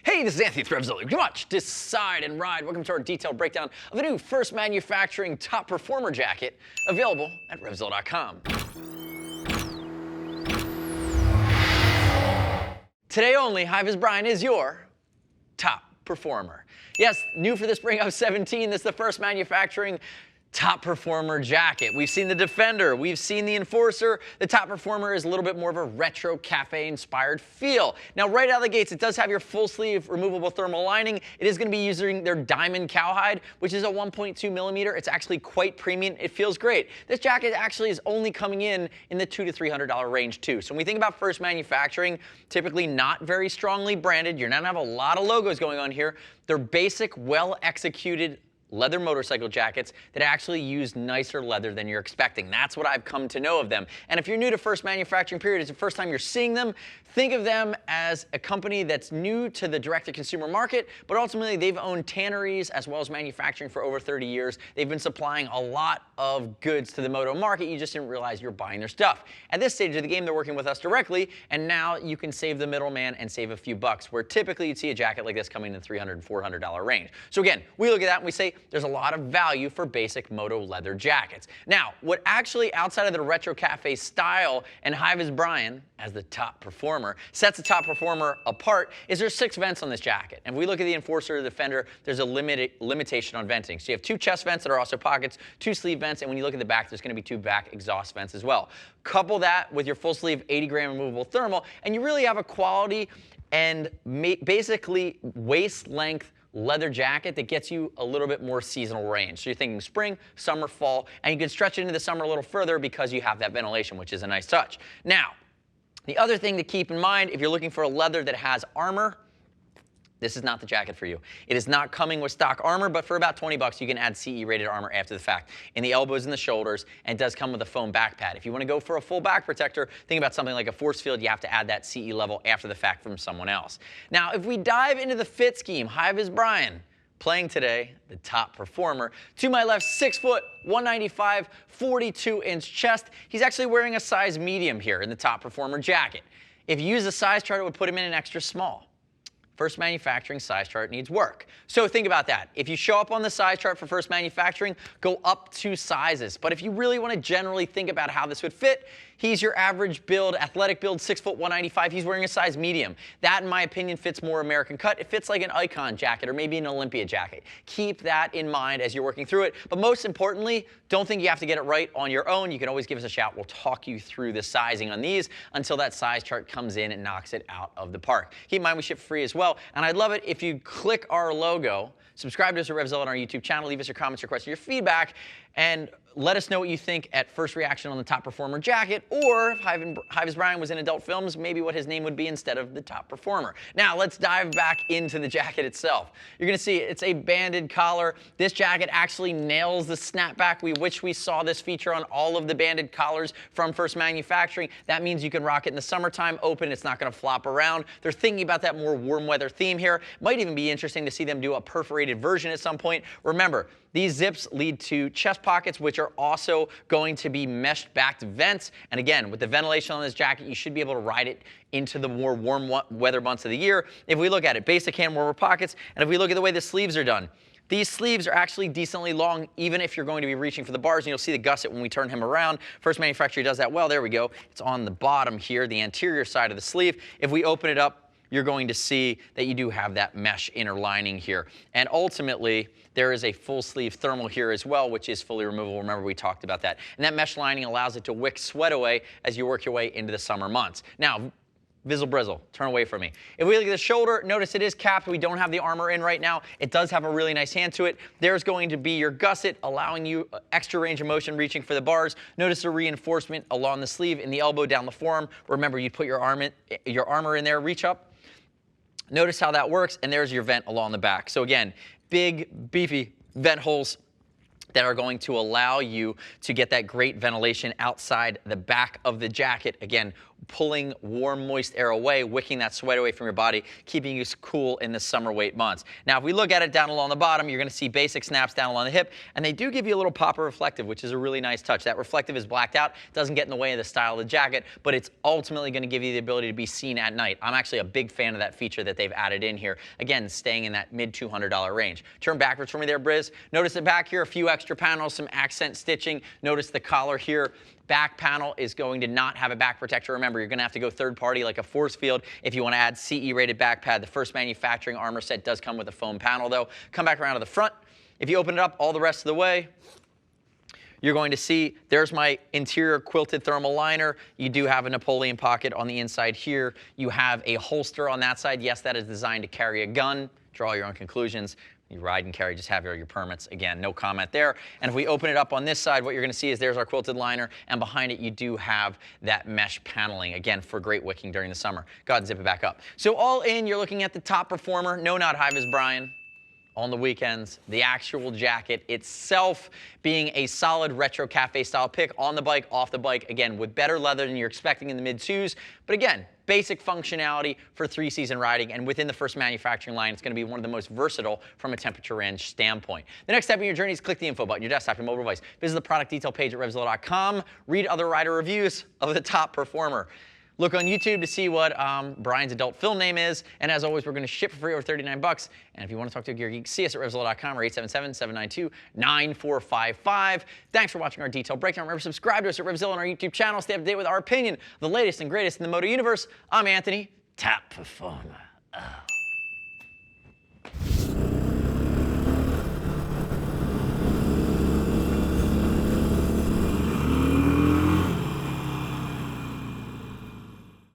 Hey, this is Anthony with RevZilla. Watch, decide, and ride. Welcome to our detailed breakdown of the new First Manufacturing Top Performer jacket, available at RevZilla.com. Today only, Hi, this is Brian, is your top performer. Yes, new for the spring of 17, this is the First Manufacturing Top Performer jacket. We've seen the Defender, we've seen the Enforcer. The Top Performer is a little bit more of a retro cafe inspired feel. Now right out of the gates, it does have your full sleeve removable thermal lining. It is going to be using their diamond cowhide, which is a 1.2 millimeter. It's actually quite premium. It feels great. This jacket actually is only coming in the $200 to $300 range too. So when we think about First Manufacturing, typically not very strongly branded. You're not going to have a lot of logos going on here. They're basic, well executed leather motorcycle jackets that actually use nicer leather than you're expecting. That's what I've come to know of them. And if you're new to First Manufacturing, period, it's the first time you're seeing them, think of them as a company that's new to the direct-to-consumer market, but ultimately they've owned tanneries as well as manufacturing for over 30 years. They've been supplying a lot of goods to the moto market. You just didn't realize you're buying their stuff. At this stage of the game, they're working with us directly, and now you can save the middleman and save a few bucks, where typically you'd see a jacket like this coming in the $300 and $400 range. So again, we look at that and we say, there's a lot of value for basic moto leather jackets. Now, what actually, outside of the retro cafe style and Hi, this is Brian as the top performer, sets the top performer apart is there's 6 vents on this jacket. And if we look at the Enforcer or the Defender, there's a limitation on venting. So you have 2 chest vents that are also pockets, 2 sleeve vents, and when you look at the back, there's going to be 2 back exhaust vents as well. Couple that with your full sleeve 80-gram removable thermal, and you really have a quality and basically waist length leather jacket that gets you a little bit more seasonal range. So you're thinking spring, summer, fall, and you can stretch it into the summer a little further because you have that ventilation, which is a nice touch. Now, the other thing to keep in mind, if you're looking for a leather that has armor, this is not the jacket for you. It is not coming with stock armor, but for about 20 bucks, you can add CE rated armor after the fact in the elbows and the shoulders, and it does come with a foam back pad. If you want to go for a full back protector, think about something like a force field, you have to add that CE level after the fact from someone else. Now, if we dive into the fit scheme, Hi, this is Brian, playing today, the top performer. To my left, 6 foot, 195, 42-inch chest. He's actually wearing a size medium here in the top performer jacket. If you use a size chart, it would put him in an extra small. First Manufacturing size chart needs work. So think about that. If you show up on the size chart for First Manufacturing, go up 2 sizes. But if you really want to generally think about how this would fit, he's your average build, athletic build, 6 foot, 195. He's wearing a size medium. That, in my opinion, fits more American cut. It fits like an Icon jacket or maybe an Olympia jacket. Keep that in mind as you're working through it. But most importantly, don't think you have to get it right on your own. You can always give us a shout. We'll talk you through the sizing on these until that size chart comes in and knocks it out of the park. Keep in mind, we ship free as well. And I'd love it if you click our logo, subscribe to us at RevZilla on our YouTube channel, leave us your comments, your questions, your feedback, and let us know what you think at first reaction on the Top Performer jacket, or if Hi, this is Brian was in adult films, maybe what his name would be instead of the Top Performer. Now, let's dive back into the jacket itself. You're going to see it's a banded collar. This jacket actually nails the snapback. We wish we saw this feature on all of the banded collars from First Manufacturing. That means you can rock it in the summertime, open, it's not going to flop around. They're thinking about that more warm weather theme here. Might even be interesting to see them do a perforated version at some point. Remember, these zips lead to chest pockets, which are also going to be meshed backed vents. And again, with the ventilation on this jacket, you should be able to ride it into the more warm weather months of the year. If we look at it, basic hand warmer pockets, and if we look at the way the sleeves are done, these sleeves are actually decently long, even if you're going to be reaching for the bars, and you'll see the gusset when we turn him around. First Manufacturer does that well. There we go. It's on the bottom here, the anterior side of the sleeve. If we open it up, you're going to see that you do have that mesh inner lining here. And ultimately, there is a full sleeve thermal here as well, which is fully removable. Remember, we talked about that. And that mesh lining allows it to wick sweat away as you work your way into the summer months. Now, Vizzle Brizzle, turn away from me. If we look at the shoulder, notice it is capped. We don't have the armor in right now. It does have a really nice hand to it. There's going to be your gusset, allowing you extra range of motion reaching for the bars. Notice the reinforcement along the sleeve, in the elbow, down the forearm. Remember, you put your armor in there, reach up. Notice how that works, and there's your vent along the back. So again, big, beefy vent holes that are going to allow you to get that great ventilation outside the back of the jacket. Again, pulling warm, moist air away, wicking that sweat away from your body, keeping you cool in the summer weight months. Now, if we look at it down along the bottom, you're going to see basic snaps down along the hip, and they do give you a little popper reflective, which is a really nice touch. That reflective is blacked out, doesn't get in the way of the style of the jacket, but it's ultimately going to give you the ability to be seen at night. I'm actually a big fan of that feature that they've added in here. Again, staying in that mid $200 range. Turn backwards for me there, Briz. Notice the back here, a few extra panels, some accent stitching. Notice the collar here. Back panel is going to not have a back protector. Remember, you're going to have to go third party like a force field if you want to add CE rated back pad. The first manufacturing armor set does come with a foam panel though. Come back around to the front. If you open it up all the rest of the way, you're going to see there's my interior quilted thermal liner. You do have a Napoleon pocket on the inside here. You have a holster on that side. Yes, that is designed to carry a gun. Draw your own conclusions. You ride and carry, just have your permits. Again, no comment there. And if we open it up on this side, what you're going to see is there's our quilted liner, and behind it you do have that mesh paneling, again, for great wicking during the summer. Go ahead and zip it back up. So all in, you're looking at the top performer. No, not high vis Brian. On the weekends, the actual jacket itself being a solid retro cafe style pick on the bike, off the bike, again, with better leather than you're expecting in the mid-2s. But again, basic functionality for 3-season riding, and within the first manufacturing line, it's going to be one of the most versatile from a temperature range standpoint. The next step in your journey is click the info button, your desktop, your mobile device. Visit the product detail page at RevZilla.com. Read other rider reviews of the top performer. Look on YouTube to see what Brian's adult film name is. And as always, we're going to ship for free over 39 bucks. And if you want to talk to a gear geek, see us at RevZilla.com or 877-792-9455. Thanks for watching our detailed breakdown. Remember, subscribe to us at RevZilla on our YouTube channel. Stay up to date with our opinion of the latest and greatest in the moto universe. I'm Anthony, top performer. Oh.